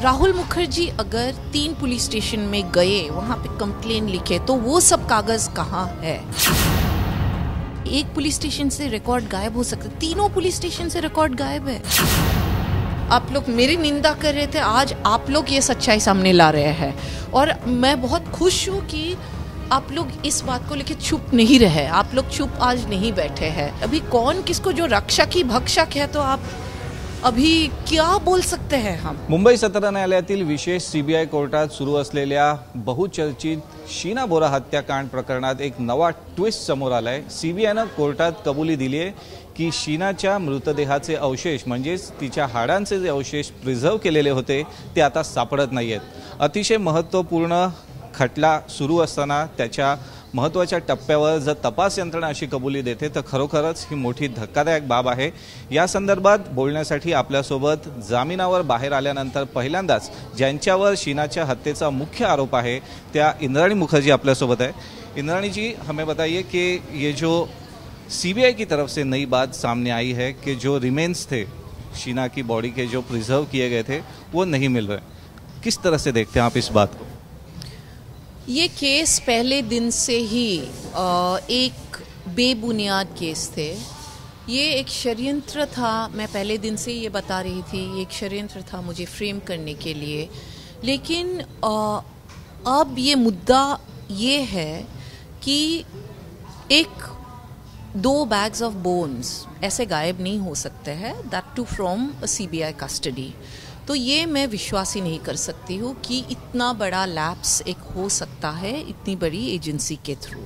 राहुल मुखर्जी अगर 3 police station में गए, वहाँ पे कंप्लेन लिखे, तो वो सब कागज कहाँ है? एक पुलिस स्टेशन से रिकॉर्ड गायब हो सकता है, 3 पुलिस स्टेशन से रिकॉर्ड गायब है। आप लोग मेरी निंदा कर रहे थे, आज आप लोग ये सच्चाई सामने ला रहे हैं और मैं बहुत खुश हूँ कि आप लोग इस बात को लेकर चुप नहीं रहे। आप लोग चुप आज नहीं बैठे हैं। अभी कौन किसको जो रक्षक ही भक्षक है, तो आप अभी क्या बोल सकते हैं हम? मुंबई सत्र न्यायालयातील विशेष सीबीआय कोर्टात सुरू असलेल्या बहुचर्चित शीना बोरा हत्याकांड प्रकरणात एक नवा ट्विस्ट समोर आलाय। सीबीआयनं कोर्टात कबुली दिली आहे की शीनाच्या मृतदेहाचे अवशेष म्हणजेच तिच्या हाडांचे जे अवशेष प्रिझर्व्ह केलेले होते ते आता सापडत नाहीयेत। अतिशय महत्त्वपूर्ण खटला सुरू असताना त्याच्या महत्त्वाच्या टप्प्यावर जर तपास यंत्रणा अशी कबुली देते तर खरोखरच ही मोठी धक्कादायक बाब आहे। या संदर्भात बोलण्यासाठी आपल्यासोबत जामिनावर बाहेर आल्यानंतर पहिल्यांदाच ज्यांच्यावर शीनाच्या हत्येचा मुख्य आरोप आहे त्या इंद्राणी मुखर्जी आपल्यासोबत आहे। इंद्राणी जी, हमें बताइए कि ये जो सीबीआई की तरफ से नई बात सामने आई है कि जो रिमेन्स थे शीना की बॉडी के, जो प्रिजर्व किए गए थे, वो नहीं मिल रहे, किस तरह से देखते हैं आप इस बात को? ये केस पहले दिन से ही एक बेबुनियाद केस थे। ये एक षड्यंत्र था। मैं पहले दिन से ये बता रही थी, ये एक षड्यंत्र था मुझे फ्रेम करने के लिए। लेकिन अब ये मुद्दा ये है कि 1-2 बैग्स ऑफ बोन्स ऐसे गायब नहीं हो सकते हैं, that too from CBI custody. तो ये मैं विश्वास ही नहीं कर सकती हूँ कि इतना बड़ा लैप्स एक हो सकता है इतनी बड़ी एजेंसी के थ्रू।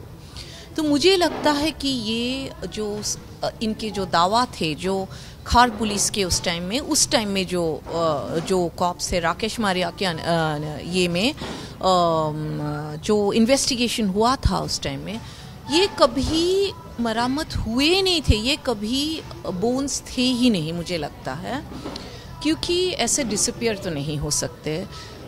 तो मुझे लगता है कि ये जो इनके जो दावा थे, जो खार पुलिस के उस टाइम में जो कॉप्स थे, राकेश मारिया के ये में जो इन्वेस्टिगेशन हुआ था उस टाइम में, ये कभी मरामत हुए नहीं थे, ये कभी बोन्स थे ही नहीं मुझे लगता है, क्योंकि ऐसे डिसअपियर तो नहीं हो सकते।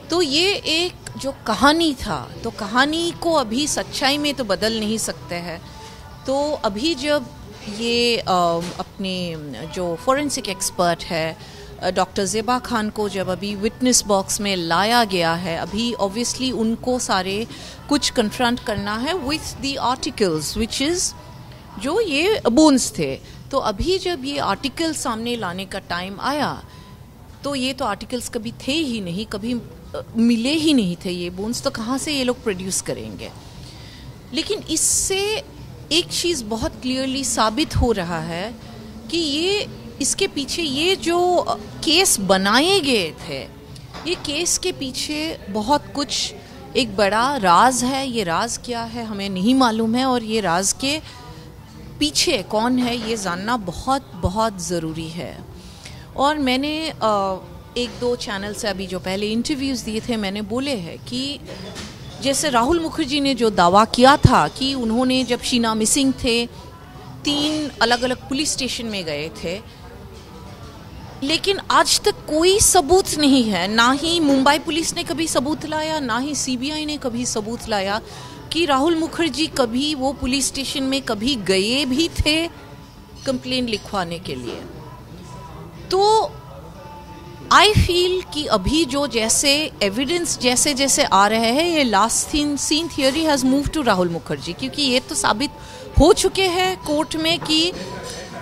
तो ये एक जो कहानी था, तो कहानी को अभी सच्चाई में तो बदल नहीं सकते हैं। तो अभी जब ये अपने जो फोरेंसिक एक्सपर्ट है डॉक्टर ज़ेबा खान को जब अभी विटनेस बॉक्स में लाया गया है, अभी ऑब्वियसली उनको सारे कुछ कन्फ्रंट करना है with the articles which is जो ये बोन्स थे। तो अभी जब ये आर्टिकल सामने लाने का टाइम आया, तो ये तो आर्टिकल्स कभी थे ही नहीं, कभी मिले ही नहीं थे ये बोन्स, तो कहाँ से ये लोग प्रोड्यूस करेंगे? लेकिन इससे एक चीज़ बहुत क्लियरली साबित हो रहा है कि ये इसके पीछे ये जो केस बनाए गए थे, ये केस के पीछे बहुत कुछ एक बड़ा राज है। ये राज क्या है हमें नहीं मालूम है, और ये राज के पीछे कौन है ये जानना बहुत बहुत ज़रूरी है। और मैंने 1-2 चैनल से अभी जो पहले इंटरव्यूज़ दिए थे, मैंने बोले हैं कि जैसे राहुल मुखर्जी ने जो दावा किया था कि उन्होंने जब शीना मिसिंग थे 3 अलग अलग पुलिस स्टेशन में गए थे, लेकिन आज तक कोई सबूत नहीं है। ना ही मुंबई पुलिस ने कभी सबूत लाया, ना ही सीबीआई ने कभी सबूत लाया कि राहुल मुखर्जी कभी वो पुलिस स्टेशन में कभी गए भी थे कंप्लेंट लिखवाने के लिए। तो आई फील कि अभी जो जैसे एविडेंस जैसे जैसे आ रहे हैं, ये last seen theory has move to Rahul Mukherjee, क्योंकि ये तो साबित हो चुके हैं कोर्ट में कि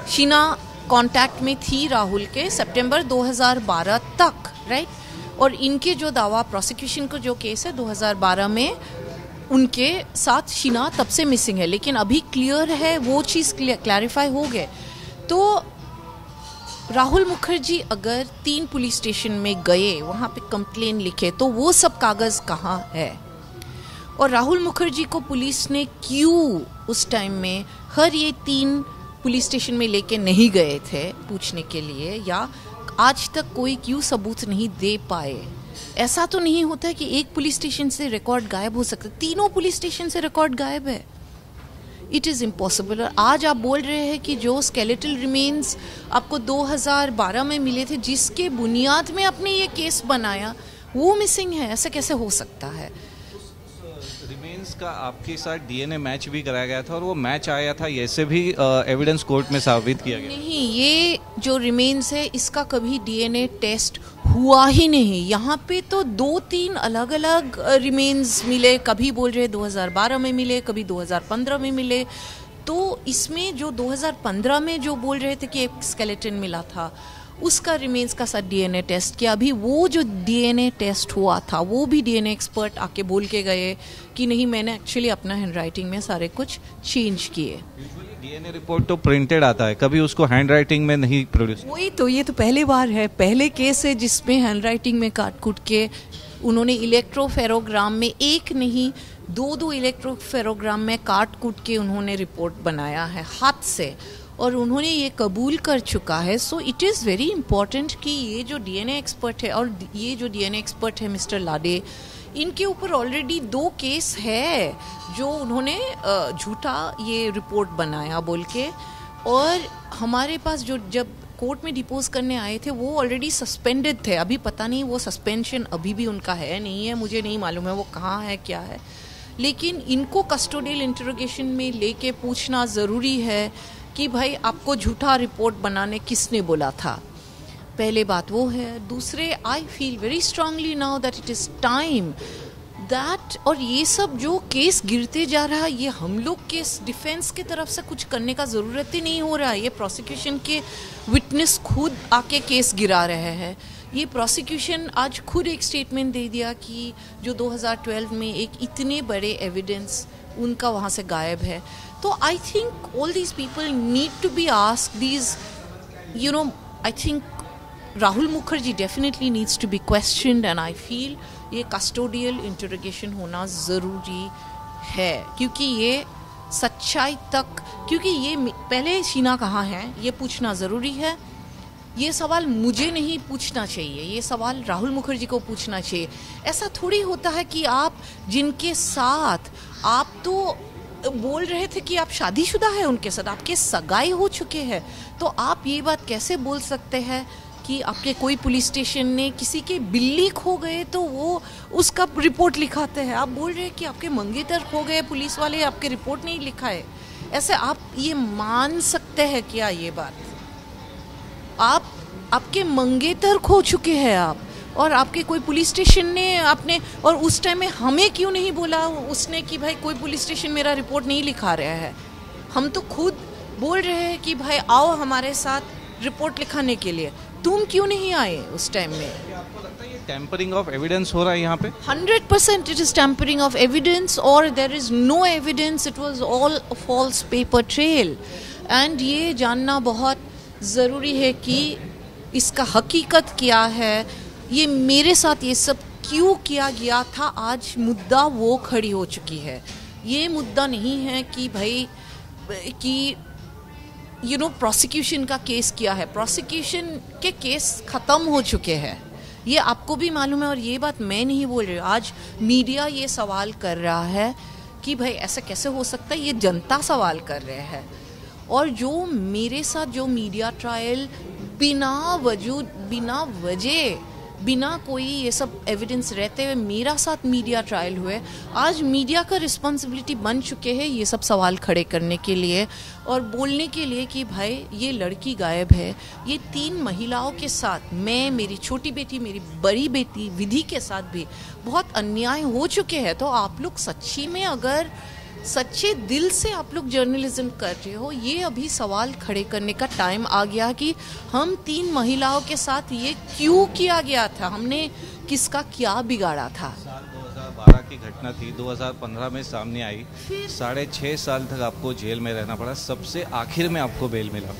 शीना कांटेक्ट में थी राहुल के सितंबर 2012 तक, राइट। और इनके जो दावा, प्रोसिक्यूशन को जो केस है 2012 में, उनके साथ शीना तब से मिसिंग है। लेकिन अभी क्लियर है, वो चीज़ क्लैरिफाई हो गए। तो राहुल मुखर्जी अगर 3 पुलिस स्टेशन में गए, वहाँ पे कंप्लेन लिखे, तो वो सब कागज़ कहाँ है? और राहुल मुखर्जी को पुलिस ने क्यों उस टाइम में हर ये 3 पुलिस स्टेशन में लेके नहीं गए थे पूछने के लिए, या आज तक कोई क्यों सबूत नहीं दे पाए? ऐसा तो नहीं होता है कि एक पुलिस स्टेशन से रिकॉर्ड गायब हो सकता है, 3 पुलिस स्टेशन से रिकॉर्ड गायब है। It is impossible. और आज आप बोल रहे हैं कि जो स्केलेटल रिमेन्स आपको 2012 में मिले थे, जिसके बुनियाद में आपने ये केस बनाया, वो मिसिंग है। ऐसा कैसे हो सकता है? रिमेन्स इसका आपके साथ डीएनए मैच भी कराया गया था और वो मैच आया था, ऐसे भी एविडेंस कोर्ट में साबित किया गया? नहीं, ये जो रिमेन्स है इसका कभी डीएनए टेस्ट हुआ ही नहीं। यहाँ पे तो 2-3 अलग अलग रिमेन्स मिले, कभी बोल रहे 2012 में मिले, कभी 2015 में मिले। तो इसमें जो 2015 में जो बोल रहे थे कि एक स्केलेटन मिला था, उसका रिमेन्स का साथ डीएनए टेस्ट किया। अभी वो जो डीएनए टेस्ट हुआ था वो भी डीएनए एक्सपर्ट आके बोल के गए कि नहीं, मैंने एक्चुअली अपना हैंडराइटिंग में सारे कुछ चेंज किए। डीएनए रिपोर्ट तो प्रिंटेड आता है, कभी उसको हैंडराइटिंग में नहीं प्रोड्यूस। वही तो, ये तो पहली बार है, पहले केस है जिसमें हैंडराइटिंग में काट कूट के उन्होंने इलेक्ट्रोफेरोग्राम में एक नहीं 2 इलेक्ट्रोफेरोग्राम में काट कूट के उन्होंने रिपोर्ट बनाया है हाथ से, और उन्होंने ये कबूल कर चुका है। So it is very important कि ये जो डीएनए एक्सपर्ट है और ये जो डीएनए एक्सपर्ट है मिस्टर लाडे, इनके ऊपर ऑलरेडी 2 केस है जो उन्होंने झूठा ये रिपोर्ट बनाया बोल के, और हमारे पास जो जब कोर्ट में डिपोज करने आए थे वो ऑलरेडी सस्पेंडेड थे। अभी पता नहीं वो सस्पेंशन अभी भी उनका है नहीं है, मुझे नहीं मालूम है वो कहाँ है क्या है, लेकिन इनको कस्टोडियल इंटरोगेशन में लेके पूछना ज़रूरी है कि भाई आपको झूठा रिपोर्ट बनाने किसने बोला था। पहले बात वो है। दूसरे, I feel very strongly now that it is time that, और ये सब जो केस गिरते जा रहा है, ये हम लोग के डिफेंस की तरफ से कुछ करने का ज़रूरत ही नहीं हो रहा है। ये प्रोसिक्यूशन के विटनेस खुद आके केस गिरा रहे हैं। ये प्रोसिक्यूशन आज खुद एक स्टेटमेंट दे दिया कि जो 2012 में एक इतने बड़े एविडेंस उनका वहाँ से गायब है। तो I think all these people need to be asked these, you know, I think Rahul Mukherjee definitely needs to be questioned, and I feel ये कस्टोडियल इंटरोगेशन होना ज़रूरी है, क्योंकि ये सच्चाई तक, क्योंकि ये पहले शीना कहाँ है ये पूछना ज़रूरी है। ये सवाल मुझे नहीं पूछना चाहिए, ये सवाल राहुल मुखर्जी को पूछना चाहिए। ऐसा थोड़ी होता है कि आप जिनके साथ आप तो बोल रहे थे कि आप शादीशुदा है, उनके साथ आपके सगाई हो चुके हैं, तो आप ये बात कैसे बोल सकते हैं कि आपके कोई पुलिस स्टेशन ने किसी के बिल्ली खो गए तो वो उसका रिपोर्ट लिखाते हैं। आप बोल रहे हैं कि आपके मंगेतर खो गए, पुलिस वाले आपके रिपोर्ट नहीं लिखा है। ऐसे आप ये मान सकते हैं क्या? ये बात आपके मंगेतर खो चुके हैं आप, और आपके कोई पुलिस स्टेशन ने आपने, और उस टाइम में हमें क्यों नहीं बोला उसने कि भाई कोई पुलिस स्टेशन मेरा रिपोर्ट नहीं लिखा रहा है। हम तो खुद बोल रहे हैं कि भाई आओ हमारे साथ रिपोर्ट लिखाने के लिए, तुम क्यों नहीं आए उस टाइम में? आपको लगता है ये टेम्परिंग ऑफ एविडेंस हो रहा है यहाँ पे? 100% it is tampering of evidence, और there is no evidence, it was all false paper trail. And ये जानना बहुत ज़रूरी है कि इसका हकीकत क्या है, ये मेरे साथ ये सब क्यों किया गया था। आज मुद्दा वो खड़ी हो चुकी है। ये मुद्दा नहीं है कि भाई कि यू नो प्रोसिक्यूशन का केस किया है, प्रोसिक्यूशन के केस ख़त्म हो चुके हैं, ये आपको भी मालूम है, और ये बात मैं नहीं बोल रही हूँ। आज मीडिया ये सवाल कर रहा है कि भाई ऐसा कैसे हो सकता है, ये जनता सवाल कर रहे हैं। और जो मेरे साथ जो मीडिया ट्रायल बिना वजह बिना कोई ये सब एविडेंस रहते हुए मेरा साथ मीडिया ट्रायल हुए, आज मीडिया का रिस्पॉन्सिबिलिटी बन चुके हैं ये सब सवाल खड़े करने के लिए और बोलने के लिए कि भाई ये लड़की गायब है। ये 3 महिलाओं के साथ, मैं, मेरी छोटी बेटी, मेरी बड़ी बेटी विधि के साथ भी बहुत अन्याय हो चुके हैं। तो आप लोग सच्ची में अगर सच्चे दिल से आप लोग जर्नलिज्म कर रहे हो, ये अभी सवाल खड़े करने का टाइम आ गया कि हम 3 महिलाओं के साथ ये क्यों किया गया था, हमने किसका क्या बिगाड़ा था। साल 2012 की घटना थी, 2015 में सामने आई, 6.5 साल तक आपको जेल में रहना पड़ा, सबसे आखिर में आपको बेल मिला।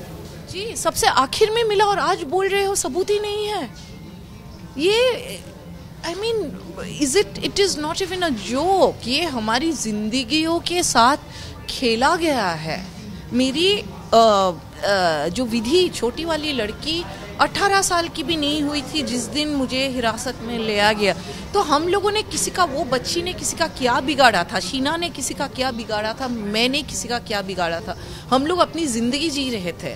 जी, सबसे आखिर में मिला, और आज बोल रहे हो सबूत ही नहीं है। ये I mean, it is not even a joke. ये हमारी जिंदगियों के साथ खेला गया है। मेरी जो विधि छोटी वाली लड़की 18 साल की भी नहीं हुई थी जिस दिन मुझे हिरासत में लिया गया। तो हम लोगों ने किसी का, वो बच्ची ने किसी का क्या बिगाड़ा था, शीना ने किसी का क्या बिगाड़ा था, मैंने किसी का क्या बिगाड़ा था। हम लोग अपनी ज़िंदगी जी रहे थे।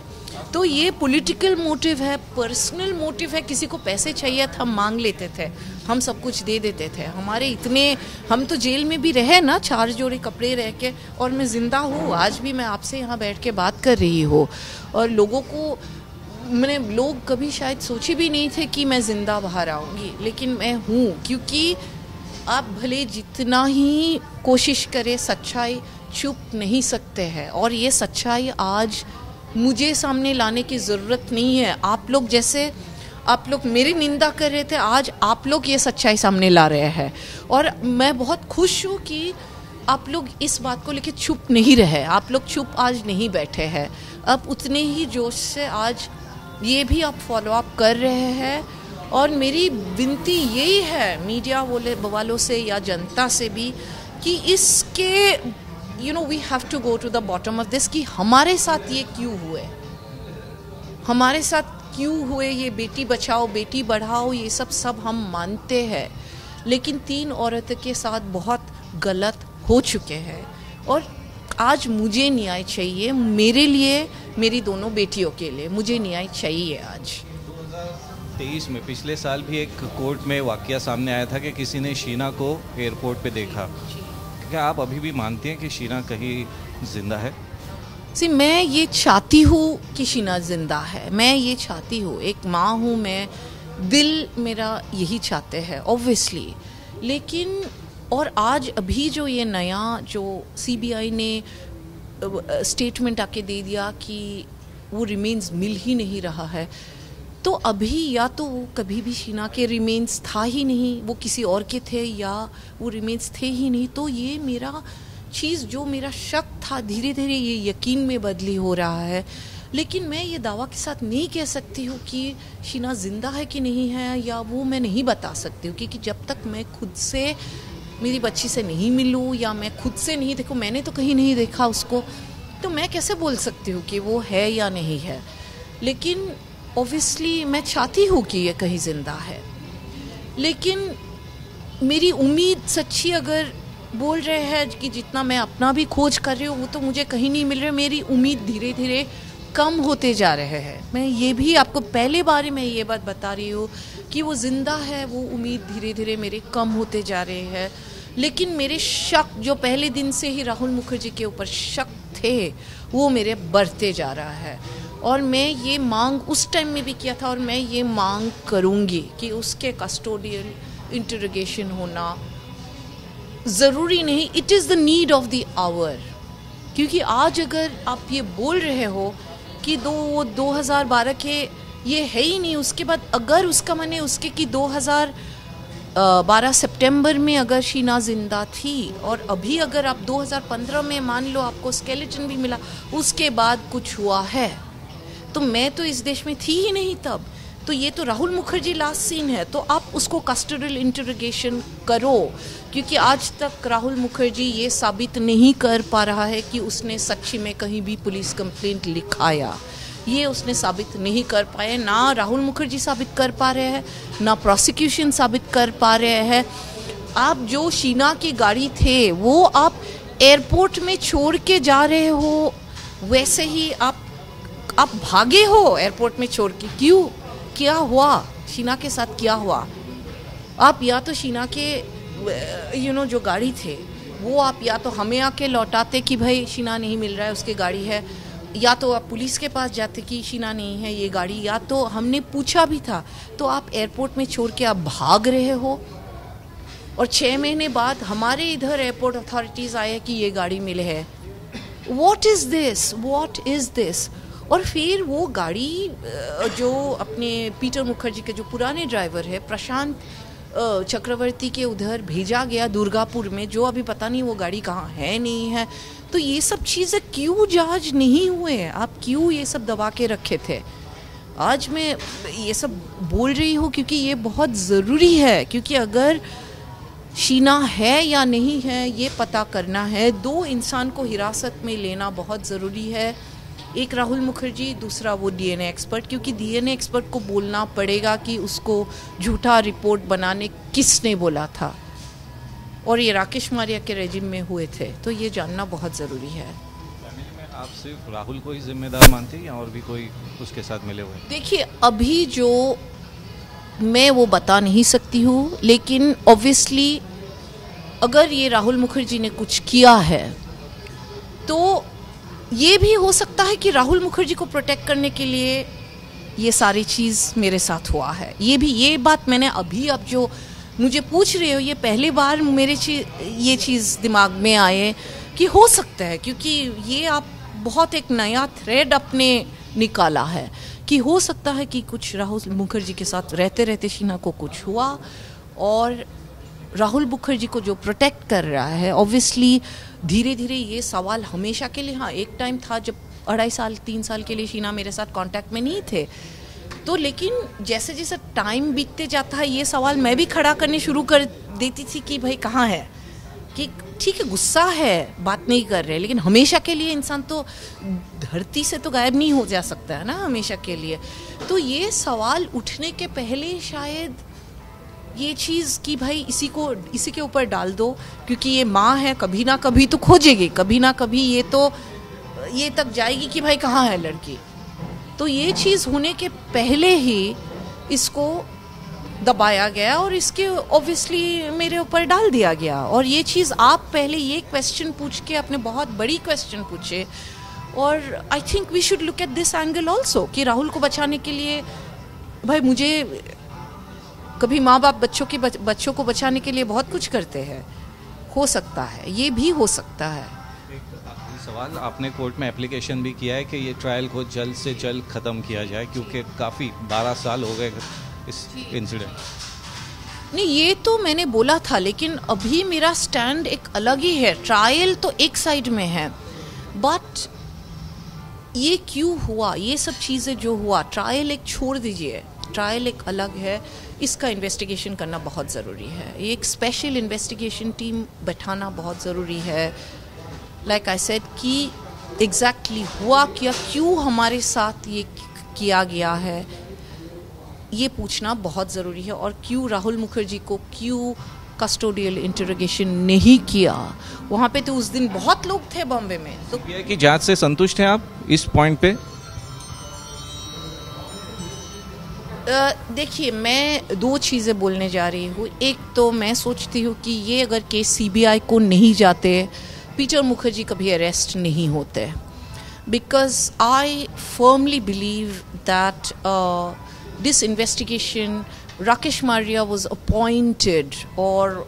तो ये पॉलिटिकल मोटिव है, पर्सनल मोटिव है। किसी को पैसे चाहिए था, हम मांग लेते थे, हम सब कुछ दे देते थे। हमारे इतने, हम तो जेल में भी रहे ना, 4 जोड़े कपड़े रह के, और मैं जिंदा हूँ। आज भी मैं आपसे यहाँ बैठ के बात कर रही हूँ, और लोगों को लोग कभी शायद सोचे भी नहीं थे कि मैं जिंदा बाहर आऊँगी, लेकिन मैं हूँ। क्योंकि आप भले जितना ही कोशिश करें, सच्चाई छुप नहीं सकते हैं, और ये सच्चाई आज मुझे सामने लाने की ज़रूरत नहीं है। आप लोग जैसे, आप लोग मेरी निंदा कर रहे थे, आज आप लोग ये सच्चाई सामने ला रहे हैं, और मैं बहुत खुश हूँ कि आप लोग इस बात को लेकर चुप नहीं रहे। आप लोग चुप आज नहीं बैठे हैं, अब उतने ही जोश से आज ये भी आप फॉलो अप कर रहे हैं। और मेरी विनती यही है मीडिया वालों से या जनता से भी कि इसके we have to go to the bottom of this, कि हमारे साथ ये क्यों हुए, हमारे साथ क्यों हुए। ये बेटी बचाओ बेटी बढ़ाओ ये सब हम मानते हैं, लेकिन 3 औरतों के साथ बहुत गलत हो चुके हैं, और आज मुझे न्याय चाहिए। मेरे लिए, मेरी दोनों बेटियों के लिए मुझे न्याय चाहिए आज। 2023 में, पिछले साल भी एक कोर्ट में वाकया सामने आया था कि किसी ने शीना को एयरपोर्ट पे देखा। क्या आप अभी भी मानती हैं कि शीना कहीं जिंदा है? मैं ये चाहती हूँ कि शीना जिंदा है, मैं ये चाहती हूँ, एक माँ हूँ मैं, दिल मेरा यही चाहते हैं ऑब्वियसली। लेकिन और आज अभी जो ये नया जो सीबीआई ने स्टेटमेंट आके दे दिया कि वो रिमेन्स मिल ही नहीं रहा है, तो अभी या तो वो कभी भी शीना के रिमेन्स था ही नहीं, वो किसी और के थे, या वो रिमेन्स थे ही नहीं। तो ये मेरा चीज़, जो मेरा शक था, धीरे धीरे ये यकीन में बदली हो रहा है। लेकिन मैं ये दावा के साथ नहीं कह सकती हूँ कि शीना जिंदा है कि नहीं है, या वो मैं नहीं बता सकती हूँ, क्योंकि जब तक मैं खुद से मेरी बच्ची से नहीं मिलूँ या मैं खुद से नहीं देखूँ, मैंने तो कहीं नहीं देखा उसको, तो मैं कैसे बोल सकती हूँ कि वो है या नहीं है। लेकिन ऑब्वियसली मैं चाहती हूँ कि ये कहीं ज़िंदा है, लेकिन मेरी उम्मीद सच्ची अगर बोल रहे हैं कि जितना मैं अपना भी खोज कर रही हूँ वो तो मुझे कहीं नहीं मिल रहा, मेरी उम्मीद धीरे धीरे कम होते जा रहे हैं। मैं ये भी आपको पहले बारे में ये बात बता रही हूँ कि वो ज़िंदा है, वो उम्मीद धीरे धीरे मेरे कम होते जा रहे हैं। लेकिन मेरे शक, जो पहले दिन से ही राहुल मुखर्जी के ऊपर शक थे, वो मेरे बढ़ते जा रहा है। और मैं ये मांग उस टाइम में भी किया था, और मैं ये मांग करूँगी कि उसके कस्टोडियल इंटरोगेशन होना ज़रूरी नहीं, it is the need of the hour. क्योंकि आज अगर आप ये बोल रहे हो कि 2012 के ये है ही नहीं, उसके बाद अगर उसका माने उसके कि 2012 सितंबर में अगर शीना जिंदा थी, और अभी अगर आप 2015 में मान लो आपको स्केलेटन भी मिला, उसके बाद कुछ हुआ है, तो मैं तो इस देश में थी ही नहीं तब। तो ये तो राहुल मुखर्जी लास्ट सीन है, तो आप उसको कस्टोडियल इंटरोगेशन करो, क्योंकि आज तक राहुल मुखर्जी ये साबित नहीं कर पा रहा है कि उसने सच्ची में कहीं भी पुलिस कंप्लेंट लिखाया। ये उसने साबित नहीं कर पाए, ना राहुल मुखर्जी साबित कर पा रहे हैं, ना प्रोसिक्यूशन साबित कर पा रहे हैं। आप जो शीना की गाड़ी थे वो आप एयरपोर्ट में छोड़ के जा रहे हो, वैसे ही आप भागे हो एयरपोर्ट में छोड़ के। क्यों? क्या हुआ शीना के साथ, क्या हुआ? आप या तो शीना के जो गाड़ी थे वो आप या तो हमें आके लौटाते कि भाई शीना नहीं मिल रहा है, उसकी गाड़ी है, या तो आप पुलिस के पास जाते कि शीना नहीं है ये गाड़ी, या तो हमने पूछा भी था। तो आप एयरपोर्ट में छोड़ के आप भाग रहे हो, और 6 महीने बाद हमारे इधर एयरपोर्ट अथॉरिटीज़ आए कि ये गाड़ी मिले है। What is this, what is this? और फिर वो गाड़ी जो अपने पीटर मुखर्जी के जो पुराने ड्राइवर है प्रशांत चक्रवर्ती के उधर भेजा गया दुर्गापुर में, जो अभी पता नहीं वो गाड़ी कहाँ है नहीं है। तो ये सब चीज़ें क्यों जांच नहीं हुए? आप क्यों ये सब दबा के रखे थे? आज मैं ये सब बोल रही हूँ क्योंकि ये बहुत ज़रूरी है, क्योंकि अगर शीना है या नहीं है ये पता करना है। 2 इंसान को हिरासत में लेना बहुत ज़रूरी है, एक राहुल मुखर्जी, दूसरा वो डीएनए एक्सपर्ट, क्योंकि डीएनए एक्सपर्ट को बोलना पड़ेगा कि उसको झूठा रिपोर्ट बनाने किसने बोला था, और ये राकेश मारिया के रेजिम में हुए थे, तो ये जानना बहुत ज़रूरी है। आप सिर्फ राहुल को ही जिम्मेदार मानते हैं या और भी कोई उसके साथ मिले हुए? देखिए, अभी जो मैं वो बता नहीं सकती हूँ, लेकिन ऑब्वियसली अगर ये राहुल मुखर्जी ने कुछ किया है तो ये भी हो सकता है कि राहुल मुखर्जी को प्रोटेक्ट करने के लिए ये सारी चीज़ मेरे साथ हुआ है। ये बात मैंने अभी, अब जो मुझे पूछ रहे हो, ये पहली बार मेरे ये चीज़ दिमाग में आए कि हो सकता है, क्योंकि ये आप बहुत एक नया थ्रेड अपने निकाला है कि हो सकता है कि कुछ राहुल मुखर्जी के साथ रहते रहते शीना को कुछ हुआ, और राहुल मुखर्जी को जो प्रोटेक्ट कर रहा है, ऑब्वियसली धीरे धीरे ये सवाल हमेशा के लिए, हाँ एक टाइम था जब 2.5 साल 3 साल के लिए शीना मेरे साथ कांटेक्ट में नहीं थे, तो लेकिन जैसे जैसे टाइम बीतते जाता है ये सवाल मैं भी खड़ा करने शुरू कर देती थी कि भाई कहाँ है, कि ठीक है गुस्सा है, बात नहीं कर रहे, लेकिन हमेशा के लिए इंसान तो धरती से तो गायब नहीं हो जा सकता है ना हमेशा के लिए। तो ये सवाल उठने के पहले शायद ये चीज़ कि भाई इसी के ऊपर डाल दो, क्योंकि ये माँ है, कभी ना कभी तो खोजेगी, कभी ना कभी ये तक जाएगी कि भाई कहाँ है लड़की। तो ये चीज़ होने के पहले ही इसको दबाया गया और इसके ऑब्वियसली मेरे ऊपर डाल दिया गया। और ये चीज़ आप पहले ये क्वेश्चन पूछ के आपने बहुत बड़ी क्वेश्चन पूछे, और I think we should look at this angle also कि राहुल को बचाने के लिए, भाई मुझे कभी माँ बाप बच्चों को बचाने के लिए बहुत कुछ करते हैं, हो सकता है ये भी हो सकता है। एक आखिरी सवाल, आपने कोर्ट में एप्लीकेशन भी किया है कि ये ट्रायल को जल्द से जल्द ख़त्म किया जाए, क्योंकि काफ़ी 12 साल हो गए इस इंसिडेंट। नहीं, ये तो मैंने बोला था, लेकिन अभी मेरा स्टैंड एक अलग ही है। ट्रायल तो एक साइड में है, बट ये क्यों हुआ, ये सब चीज़ें जो हुआ, ट्रायल एक छोड़ दीजिए, ट्रायल एक अलग है, इसका इन्वेस्टिगेशन करना बहुत ज़रूरी है। एक स्पेशल इन्वेस्टिगेशन टीम बैठाना बहुत ज़रूरी है। लाइक आई सेड कि एग्जैक्टली हुआ क्या, क्यों हमारे साथ ये किया गया है, ये पूछना बहुत ज़रूरी है। और क्यों राहुल मुखर्जी को क्यों कस्टोडियल इंटरोगेशन नहीं किया, वहाँ पे तो उस दिन बहुत लोग थे बॉम्बे में। तो ये कि जांच से संतुष्ट हैं आप इस पॉइंट पे? देखिए, मैं 2 चीज़ें बोलने जा रही हूँ। एक तो मैं सोचती हूँ कि ये अगर केस सीबीआई को नहीं जाते, पीटर मुखर्जी कभी अरेस्ट नहीं होते, because I firmly believe that this investigation, Rakesh Maria was appointed or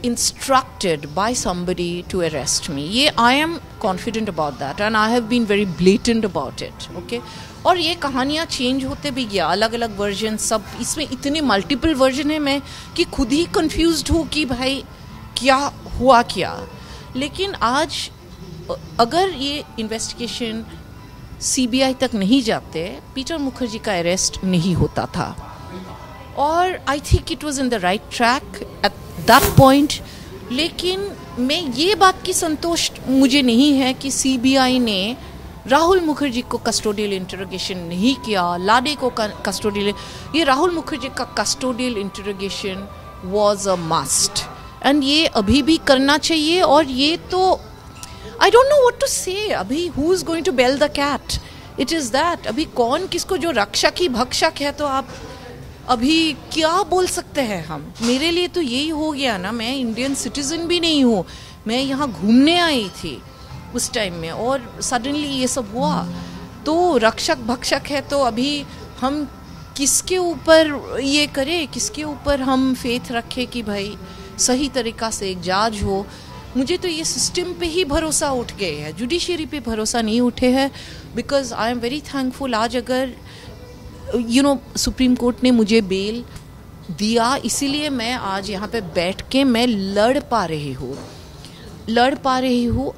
instructed by somebody to arrest me. I am confident about that and I have been very blatant about it. Okay? और ये कहानियाँ change होते भी गया, अलग अलग version, सब इसमें इतने मल्टीपल वर्जन है, मैं कि खुद ही कंफ्यूज्ड हूँ कि भाई क्या हुआ क्या। लेकिन आज अगर ये इन्वेस्टिगेशन सीबीआई तक नहीं जाते, पीटर मुखर्जी का अरेस्ट नहीं होता था। और I think it was in the right track at that point. लेकिन मैं ये बात की संतुष्ट मुझे नहीं है कि सीबीआई ने राहुल मुखर्जी को कस्टोडियल इंटरोगेशन नहीं किया, लाडे को कस्टोडियल, ये राहुल मुखर्जी का custodial interrogation was a must and ये अभी भी करना चाहिए। और ये तो I don't know what to say, अभी who is going to bell the cat, it is that. अभी कौन किसको, जो रक्षक ही भक्षक है, तो आप अभी क्या बोल सकते हैं हम। मेरे लिए तो यही हो गया ना, मैं इंडियन सिटीजन भी नहीं हूँ, मैं यहाँ घूमने आई थी उस टाइम में और सडनली ये सब हुआ, तो रक्षक भक्षक है, तो अभी हम किसके ऊपर ये करें, किसके ऊपर हम फेथ रखें कि भाई सही तरीक़ा से एक जज हो। मुझे तो ये सिस्टम पे ही भरोसा उठ गए है, जुडिशरी पे भरोसा नहीं उठे हैं, because I am very thankful. आज अगर सुप्रीम कोर्ट ने मुझे बेल दिया, इसीलिए मैं आज यहाँ पे बैठ के मैं लड़ पा रही हूँ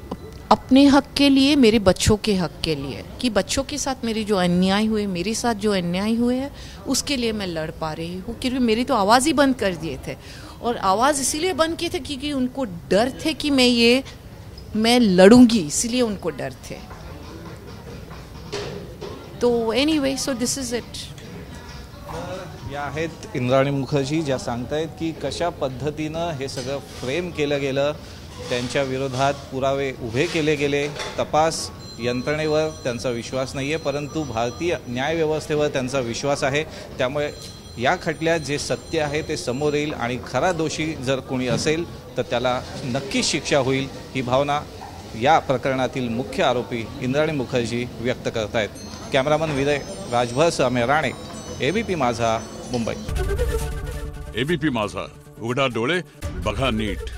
अपने हक के लिए, मेरे बच्चों के हक के लिए, कि बच्चों के साथ मेरे जो अन्याय हुए, मेरे साथ जो अन्याय हुए हैं, उसके लिए मैं लड़ पा रही हूँ। क्योंकि मेरी तो आवाज़ ही बंद कर दिए थे, और आवाज़ इसीलिए बंद किए थे क्योंकि उनको डर थे कि मैं लड़ूंगी, इसीलिए उनको डर थे। तो anyway, so this is it. या आहेत इंद्राणी मुखर्जी, ज्या सांगतायत की कशा पद्धतीनं हे सगळं फ्रेम केलं गेलं, त्यांच्या विरोधात पुरावे उभे केले गेले, तपास यंत्रणेवर त्यांचा विश्वास नाही आहे, परंतु भारतीय न्यायव्यवस्थेवर त्यांचा विश्वास आहे। त्यामुळे या खटल्यात जे सत्य आहे ते समोर येईल आणि खरा दोषी जर कोणी असेल तर त्याला नक्कीच शिक्षा होईल, ही भावना या प्रकरणातील मुख्य आरोपी इंद्राणी मुखर्जी व्यक्त करतायत। कॅमेरामन विजय राजभरसह अमेय राणे, एबीपी माझा, मुंबई। एबीपी माझा, उघडा डोळे बघा नीट।